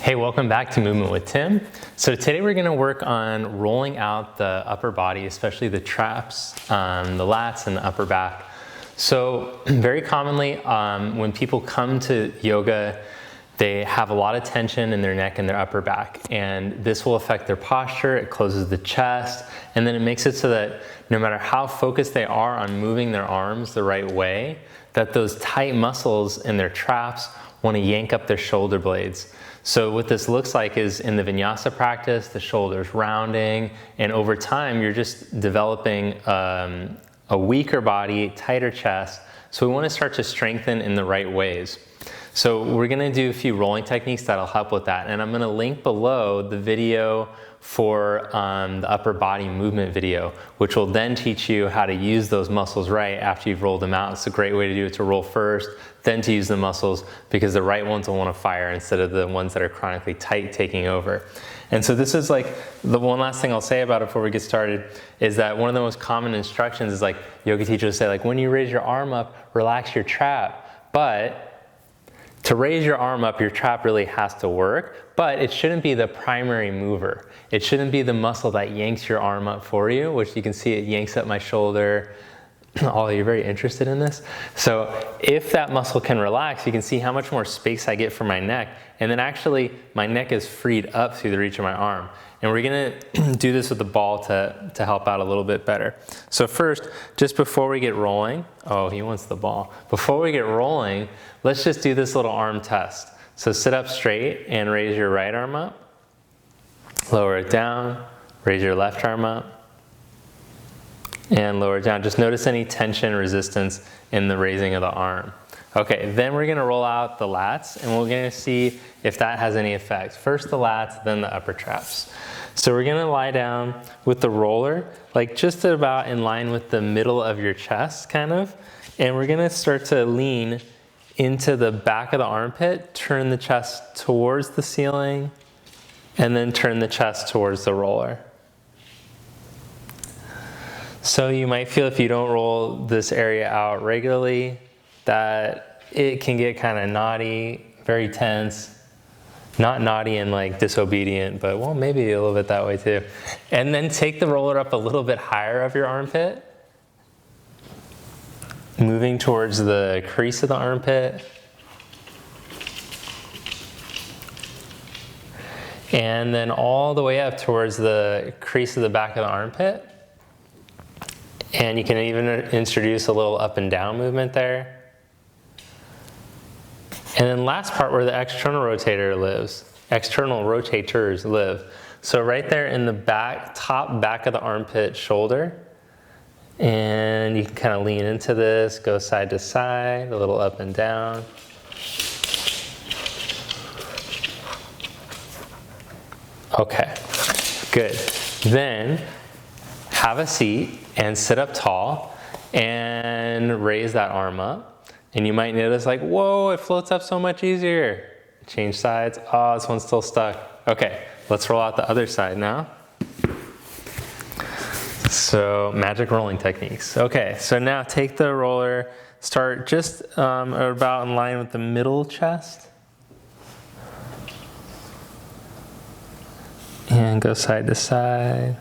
Hey, welcome back to Movement with Tim. So today we're going to work on rolling out the upper body, especially the traps, the lats, and the upper back. So very commonly when people come to yoga, they have a lot of tension in their neck and their upper back, and this will affect their posture. It closes the chest, and then it makes it so that no matter how focused they are on moving their arms the right way, that those tight muscles in their traps want to yank up their shoulder blades. So what this looks like is in the vinyasa practice, the shoulders rounding, and over time you're just developing a weaker body, tighter chest. So we want to start to strengthen in the right ways. So we're going to do a few rolling techniques that'll help with that, and I'm going to link below the video for the upper body movement video, which will then teach you how to use those muscles right after you've rolled them out. It's a great way to do it, to roll first, then to use the muscles, because the right ones will want to fire instead of the ones that are chronically tight taking over. And so this is like the one last thing I'll say about it before we get started is that one of the most common instructions is like yoga teachers say, like, when you raise your arm up, relax your trap. But to raise your arm up, your trap really has to work, but it shouldn't be the primary mover. It shouldn't be the muscle that yanks your arm up for you, which you can see it yanks up my shoulder. Oh, you're very interested in this? So if that muscle can relax, you can see how much more space I get for my neck. And then actually my neck is freed up through the reach of my arm. And we're gonna do this with the ball to help out a little bit better. So first, just before we get rolling, oh, he wants the ball. Before we get rolling, let's just do this little arm test. So sit up straight and raise your right arm up. Lower it down, raise your left arm up. And lower it down. Just notice any tension, resistance in the raising of the arm. Okay, then we're gonna roll out the lats, and we're gonna see if that has any effect. First the lats, then the upper traps. So we're gonna lie down with the roller, like just about in line with the middle of your chest, kind of. And we're gonna start to lean into the back of the armpit, turn the chest towards the ceiling, and then turn the chest towards the roller. So you might feel if you don't roll this area out regularly that it can get kind of naughty, very tense. Not naughty and like disobedient, but well, maybe a little bit that way too. And then take the roller up a little bit higher of your armpit, moving towards the crease of the armpit. And then all the way up towards the crease of the back of the armpit. And you can even introduce a little up and down movement there. And then last part where the external rotators live. So right there in the back, top back of the armpit shoulder. And you can kind of lean into this, go side to side, a little up and down. Okay, good. Then have a seat and sit up tall and raise that arm up. And you might notice like, whoa, it floats up so much easier. Change sides. Oh, this one's still stuck. Okay, let's roll out the other side now. So magic rolling techniques. Okay, so now take the roller, start just about in line with the middle chest. And go side to side.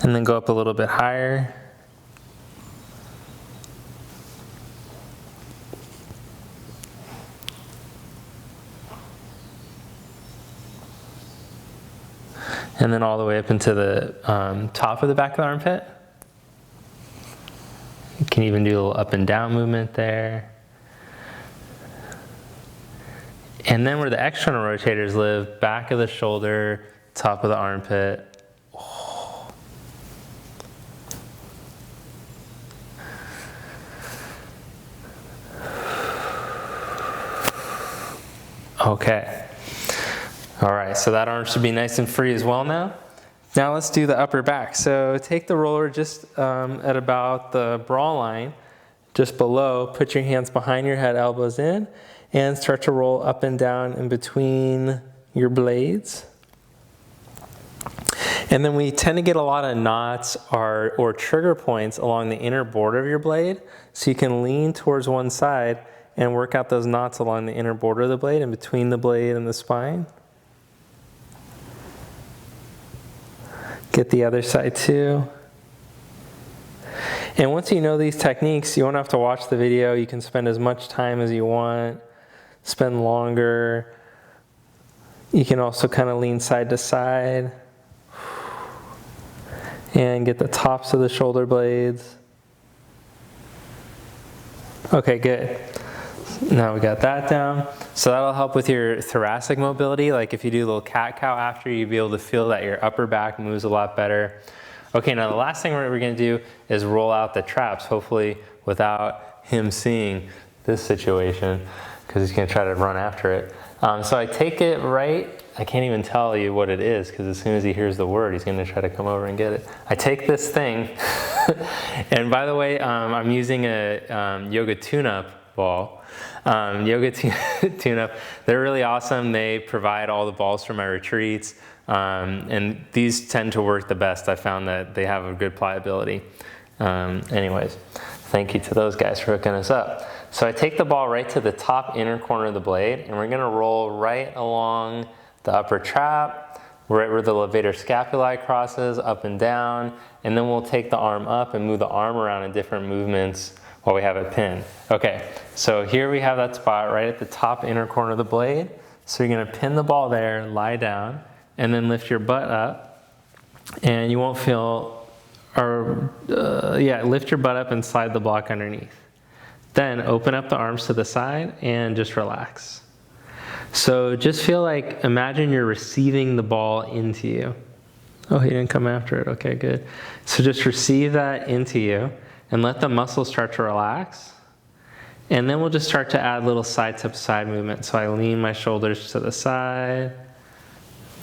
And then go up a little bit higher. And then all the way up into the top of the back of the armpit. You can even do a little up and down movement there. And then where the external rotators live, back of the shoulder, top of the armpit. Okay. All right, so that arm should be nice and free as well now. Now let's do the upper back. So take the roller just at about the bra line, just below. Put your hands behind your head, elbows in, and start to roll up and down in between your blades. And then we tend to get a lot of knots or trigger points along the inner border of your blade. So you can lean towards one side and work out those knots along the inner border of the blade and between the blade and the spine. Get the other side too. And once you know these techniques, you won't have to watch the video. You can spend as much time as you want, spend longer. You can also kind of lean side to side and get the tops of the shoulder blades. Okay, good. Now we got that down. So that'll help with your thoracic mobility. Like if you do a little cat-cow after, you'll be able to feel that your upper back moves a lot better. Okay, now the last thing we're gonna do is roll out the traps, hopefully without him seeing this situation, because he's gonna try to run after it. So I take it right, I can't even tell you what it is, because as soon as he hears the word, he's gonna try to come over and get it. I take this thing, and by the way, I'm using a yoga tune-up ball. Yoga tune-up, they're really awesome. They provide all the balls for my retreats, and these tend to work the best. I found that they have a good pliability. Anyways, thank you to those guys for hooking us up. So I take the ball right to the top inner corner of the blade, and we're gonna roll right along the upper trap, right where the levator scapulae crosses, up and down, and then we'll take the arm up and move the arm around in different movements while we have it pinned. Okay, so here we have that spot right at the top inner corner of the blade. So you're gonna pin the ball there, lie down, and then lift your butt up, and you won't feel, lift your butt up and slide the block underneath. Then open up the arms to the side and just relax. So just feel like, imagine you're receiving the ball into you. Oh, he didn't come after it, okay, good. So just receive that into you and let the muscles start to relax. And then we'll just start to add little side to side movement. So I lean my shoulders to the side,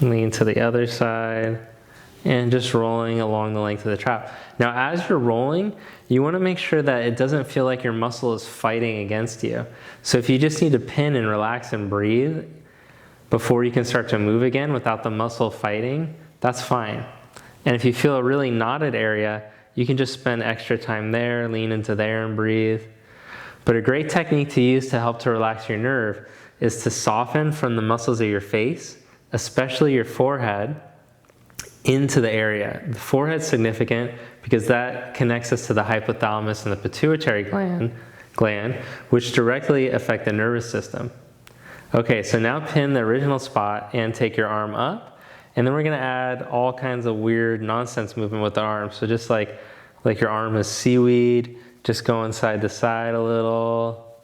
lean to the other side, and just rolling along the length of the trap. Now as you're rolling, you want to make sure that it doesn't feel like your muscle is fighting against you. So if you just need to pin and relax and breathe before you can start to move again without the muscle fighting, that's fine. And if you feel a really knotted area, you can just spend extra time there, lean into there and breathe. But a great technique to use to help to relax your nerve is to soften from the muscles of your face, especially your forehead, into the area. The forehead's significant because that connects us to the hypothalamus and the pituitary gland, which directly affect the nervous system. Okay, so now pin the original spot and take your arm up, and then we're gonna add all kinds of weird nonsense movement with the arm. So just like your arm is seaweed, just going side to side a little.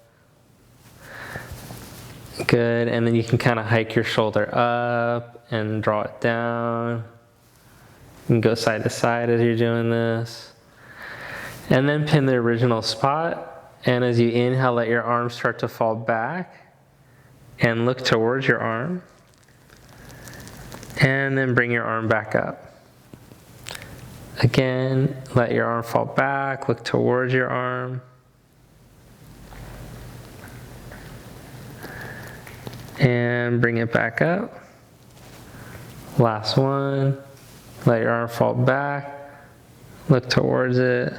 Good, and then you can kind of hike your shoulder up and draw it down. You can go side to side as you're doing this. And then pin the original spot. And as you inhale, let your arms start to fall back and look towards your arm. And then bring your arm back up. Again, let your arm fall back, look towards your arm. And bring it back up. Last one. Let your arm fall back, look towards it.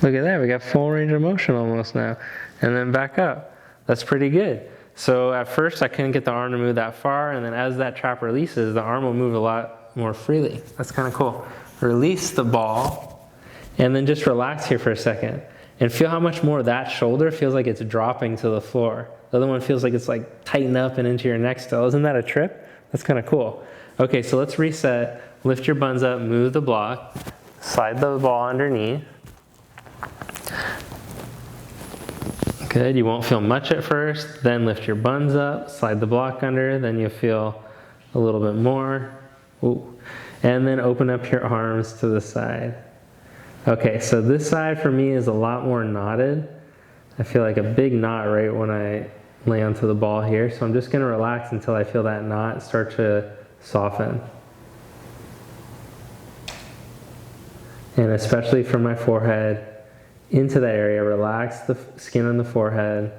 Look at that, we got full range of motion almost now. And then back up. That's pretty good. So at first I couldn't get the arm to move that far, and then as that trap releases, the arm will move a lot more freely. That's kind of cool. Release the ball, and then just relax here for a second. And feel how much more that shoulder feels like it's dropping to the floor. The other one feels like it's like tighten up and into your neck still. Isn't that a trip? That's kind of cool. Okay, so let's reset. Lift your buns up, move the block, slide the ball underneath. Good, you won't feel much at first. Then lift your buns up, slide the block under, then you'll feel a little bit more. Ooh. And then open up your arms to the side. Okay, so this side for me is a lot more knotted. I feel like a big knot right when I lay onto the ball here. So I'm just gonna relax until I feel that knot start to soften. And especially from my forehead into that area, relax the skin on the forehead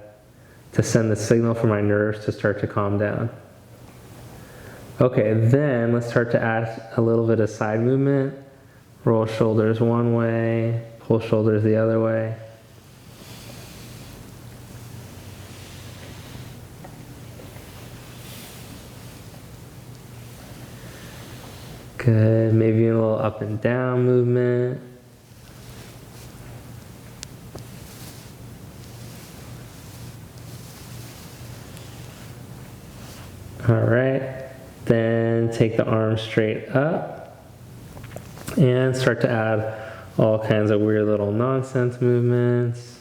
to send the signal for my nerves to start to calm down. Okay, then let's start to add a little bit of side movement. Roll shoulders one way, pull shoulders the other way. Good, maybe a little up and down movement. All right, then take the arms straight up and start to add all kinds of weird little nonsense movements.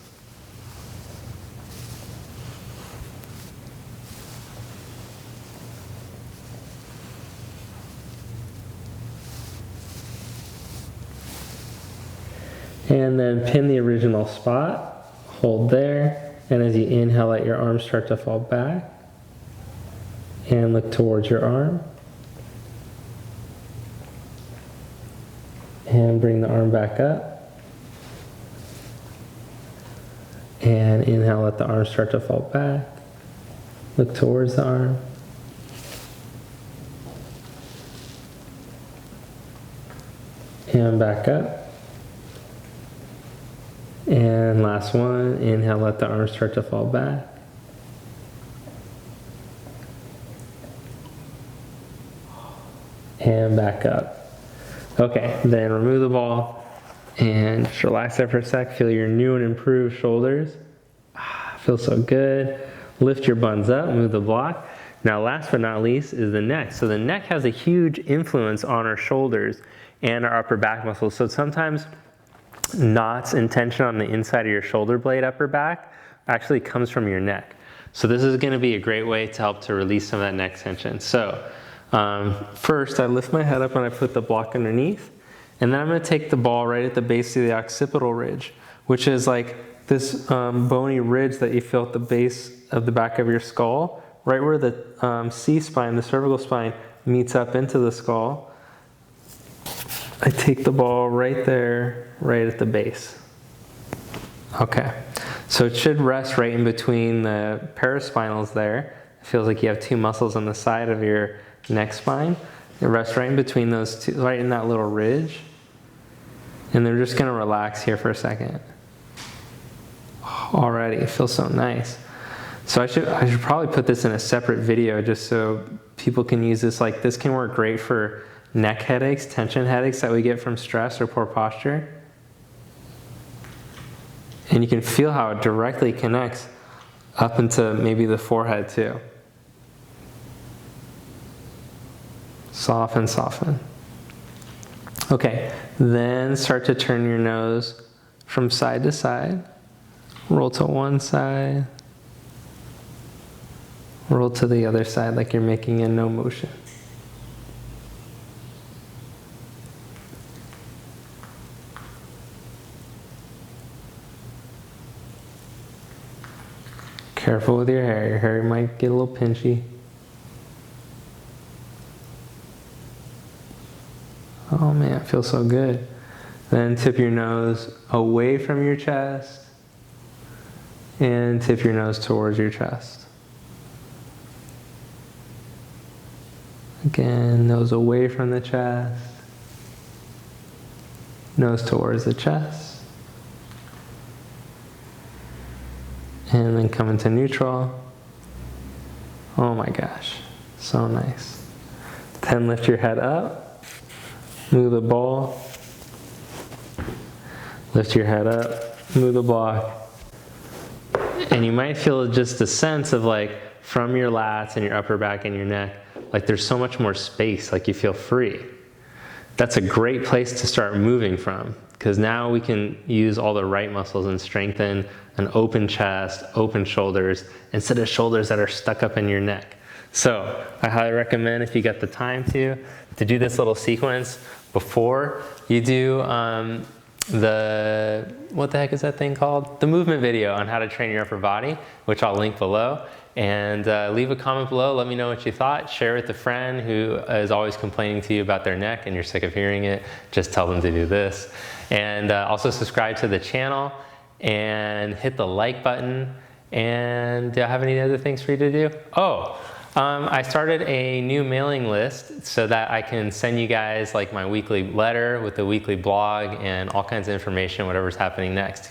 And then pin the original spot, hold there, and as you inhale, let your arms start to fall back. And look towards your arm. And bring the arm back up. And inhale, let the arm start to fall back. Look towards the arm. And back up. And last one, inhale, let the arm start to fall back. And back up. Okay, then remove the ball and just relax there for a sec. Feel your new and improved shoulders. Feels so good. Lift your buns up, move the block. Now last but not least is the neck. So the neck has a huge influence on our shoulders and our upper back muscles. So sometimes knots and tension on the inside of your shoulder blade, upper back, actually comes from your neck. So this is going to be a great way to help to release some of that neck tension. So first I lift my head up and I put the block underneath, and then I'm going to take the ball right at the base of the occipital ridge, which is like this bony ridge that you feel at the base of the back of your skull, right where the C-spine, the cervical spine, meets up into the skull. I take the ball right there, right at the base. Okay, so it should rest right in between the paraspinals there. It feels like you have two muscles on the side of your neck spine. It rests right in between those two, right in that little ridge. And they're just gonna relax here for a second. Already, it feels so nice. So I should probably put this in a separate video just so people can use this. Like, this can work great for neck headaches, tension headaches that we get from stress or poor posture. And you can feel how it directly connects up into maybe the forehead too. Soften, soften. Okay, then start to turn your nose from side to side. Roll to one side. Roll to the other side like you're making a no motion. Careful with your hair. Your hair might get a little pinchy. Oh man, it feels so good. Then tip your nose away from your chest and tip your nose towards your chest. Again, nose away from the chest, nose towards the chest. And then come into neutral. Oh my gosh, so nice. Then lift your head up, move the ball, lift your head up, move the block. And you might feel just a sense of like from your lats and your upper back and your neck, like there's so much more space, like you feel free. That's a great place to start moving from, because now we can use all the right muscles and strengthen an open chest, open shoulders, instead of shoulders that are stuck up in your neck. So I highly recommend, if you got the time to do this little sequence before you do what the heck is that thing called? The movement video on how to train your upper body, which I'll link below. And leave a comment below, let me know what you thought. Share with a friend who is always complaining to you about their neck and you're sick of hearing it. Just tell them to do this. And also subscribe to the channel and hit the like button. And do I have any other things for you to do? Oh, I started a new mailing list so that I can send you guys like my weekly letter with the weekly blog and all kinds of information, whatever's happening next.